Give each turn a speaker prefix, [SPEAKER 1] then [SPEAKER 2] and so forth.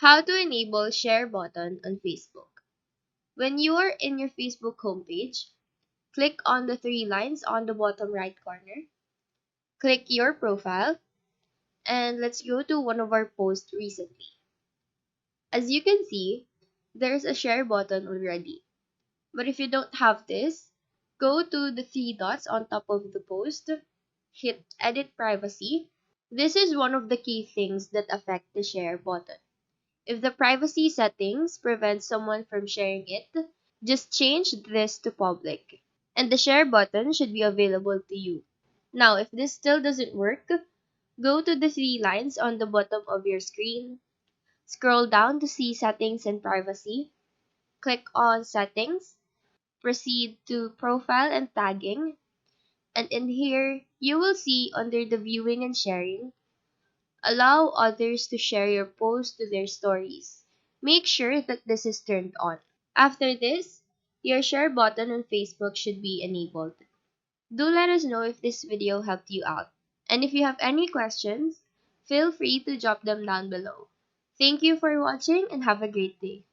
[SPEAKER 1] How to enable share button on Facebook. When you are in your Facebook homepage, click on the three lines on the bottom right corner. Click your profile and let's go to one of our posts recently. As you can see, there's a share button already. But if you don't have this, go to the three dots on top of the post, hit edit privacy. This is one of the key things that affect the share button. If the privacy settings prevent someone from sharing it, just change this to public. And the share button should be available to you. Now, if this still doesn't work, go to the three lines on the bottom of your screen, scroll down to see settings and privacy, click on settings, proceed to profile and tagging, and in here, you will see under the viewing and sharing, allow others to share your post to their stories. Make sure that this is turned on. After this, your share button on Facebook should be enabled. Do let us know if this video helped you out. And if you have any questions, feel free to drop them down below. Thank you for watching and have a great day.